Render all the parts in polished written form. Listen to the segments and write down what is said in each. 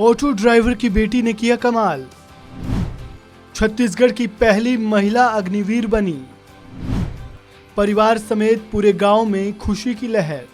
Auto driver की बेटी ने किया कमाल। छत्तीसगढ़ की पहली महिला अग्निवीर बनी। परिवार समेत पूरे गांव में खुशी की लहर।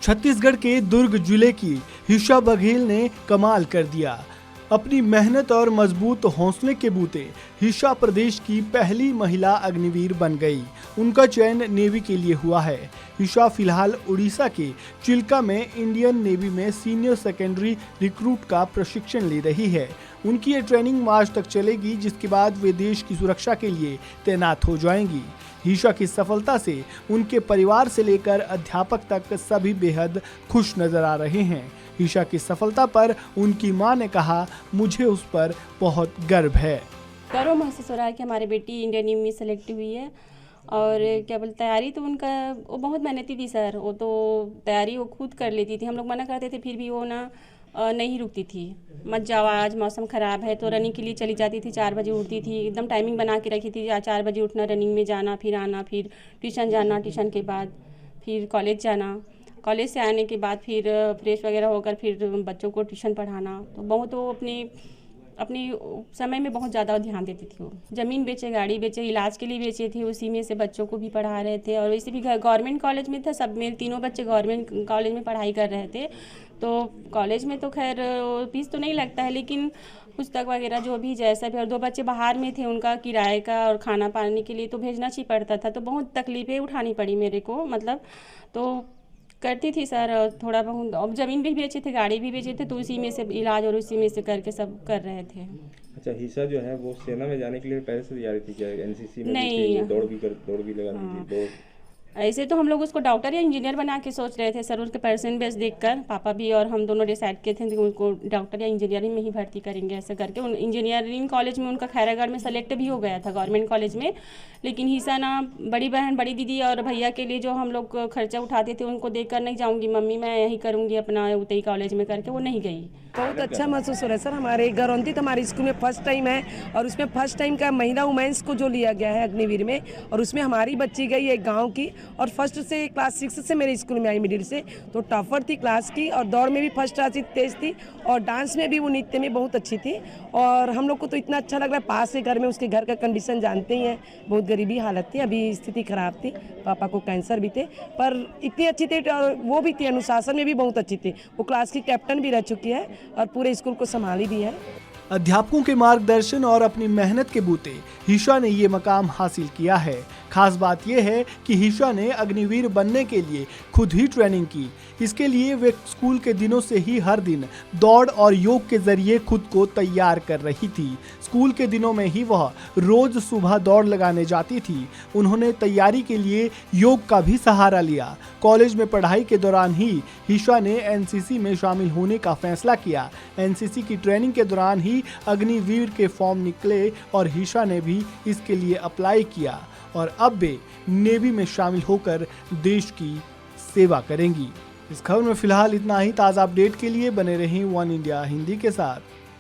छत्तीसगढ़ के दुर्ग जिले की हिशा बघेल ने कमाल कर दिया। अपनी मेहनत और मजबूत हौसले के बूते हिशा प्रदेश की पहली महिला अग्निवीर बन गई। उनका चयन नेवी के लिए हुआ है। हिशा फिलहाल उड़ीसा के चिल्का में इंडियन नेवी में सीनियर सेकेंडरी रिक्रूट का प्रशिक्षण ले रही है। उनकी ये ट्रेनिंग मार्च तक चलेगी, जिसके बाद वे देश की सुरक्षा के लिए तैनात हो जाएंगी। हिशा की सफलता से उनके परिवार से लेकर अध्यापक तक सभी बेहद खुश नजर आ रहे हैं। हिशा की सफलता पर उनकी मां ने कहा, मुझे उस पर बहुत गर्व है। गर्व महसूस हो रहा है कि हमारी बेटी इंडियन नेवी में सेलेक्ट हुई है। और क्या बोलते, तैयारी तो उनका वो बहुत मेहनती थी सर। वो तो तैयारी वो खुद कर लेती थी। हम लोग मना करते थे फिर भी वो ना नहीं रुकती थी। मत जाओ, आज मौसम ख़राब है, तो रनिंग के लिए चली जाती थी। 4 बजे उठती थी, एकदम टाइमिंग बना के रखी थी। 4 बजे उठना, रनिंग में जाना, फिर आना, फिर ट्यूशन जाना, ट्यूशन के बाद फिर कॉलेज जाना, कॉलेज से आने के बाद फिर फ्रेश वगैरह होकर फिर बच्चों को ट्यूशन पढ़ाना। तो बहुत वो अपनी समय में बहुत ज़्यादा ध्यान देती थी। वो ज़मीन बेचे, गाड़ी बेचे, इलाज के लिए बेचे थे, उसी में से बच्चों को भी पढ़ा रहे थे। और वैसे भी गवर्नमेंट कॉलेज में था, सब में तीनों बच्चे गवर्नमेंट कॉलेज में पढ़ाई कर रहे थे। तो कॉलेज में तो खैर फीस तो नहीं लगता है, लेकिन पुस्तक वगैरह जो भी जैसा भी। और 2 बच्चे बाहर में थे, उनका किराए का और खाना पानी के लिए तो भेजना ही पड़ता था। तो बहुत तकलीफ़ें उठानी पड़ी मेरे को, मतलब तो करती थी सर थोड़ा बहुत। अब ज़मीन भी बेचे थे, गाड़ी भी बेचे थे, तो उसी में से इलाज और उसी में से करके सब कर रहे थे। अच्छा, हिशा जो है वो सेना में जाने के लिए पहले से तैयारी थी क्या? एनसीसी में नहीं, भी थी, दौड़ भी लगानी थी, दौड़। ऐसे तो हम लोग उसको डॉक्टर या इंजीनियर बना के सोच रहे थे सर। उसके परसेंट बेस देखकर पापा भी और हम दोनों डिसाइड किए थे कि उनको डॉक्टर या इंजीनियरिंग में ही भर्ती करेंगे। ऐसे करके उन इंजीनियरिंग कॉलेज में उनका खैरागढ़ में सेलेक्ट भी हो गया था, गवर्नमेंट कॉलेज में। लेकिन हिस्सा ना बड़ी बहन, बड़ी दीदी और भैया के लिए जो हम लोग खर्चा उठाते थे, उनको देखकर नहीं जाऊँगी मम्मी, मैं यही करूँगी अपना उतई कॉलेज में करके, वो नहीं गई। बहुत अच्छा महसूस हो रहा है सर। हमारे गरौंती तो हमारे स्कूल में फर्स्ट टाइम है, और उसमें फर्स्ट टाइम का महिला वुमेन्स को जो लिया गया है अग्निवीर में, और उसमें हमारी बच्ची गई है गांव की। और फर्स्ट से क्लास 6 से मेरे स्कूल में आई, मिडिल से, तो टॉपर थी क्लास की। और दौड़ में भी फर्स्ट क्लास तेज थी, और डांस में भी वो नृत्य में बहुत अच्छी थी। और हम लोग को तो इतना अच्छा लग रहा है, पास के घर में, उसके घर का कंडीशन जानते ही हैं, बहुत गरीबी हालत थी, अभी स्थिति खराब थी, पापा को कैंसर भी थे, पर इतनी अच्छी थी। और वो भी थी, अनुशासन में भी बहुत अच्छी थी। वो क्लास की कैप्टन भी रह चुकी है और पूरे स्कूल को संभाली भी है। अध्यापकों के मार्गदर्शन और अपनी मेहनत के बूते हिशा ने ये मकाम हासिल किया है। खास बात यह है कि हिशा ने अग्निवीर बनने के लिए खुद ही ट्रेनिंग की। इसके लिए वे स्कूल के दिनों से ही हर दिन दौड़ और योग के जरिए खुद को तैयार कर रही थी। स्कूल के दिनों में ही वह रोज सुबह दौड़ लगाने जाती थी। उन्होंने तैयारी के लिए योग का भी सहारा लिया। कॉलेज में पढ़ाई के दौरान ही हिशा ने एनसीसी में शामिल होने का फैसला किया। एनसीसी की ट्रेनिंग के दौरान ही अग्निवीर के फॉर्म निकले और हिशा ने भी इसके लिए अप्लाई किया और अब वे नेवी में शामिल होकर देश की सेवा करेंगी। इस खबर में फिलहाल इतना ही। ताज़ा अपडेट के लिए बने रहें वन इंडिया हिंदी के साथ।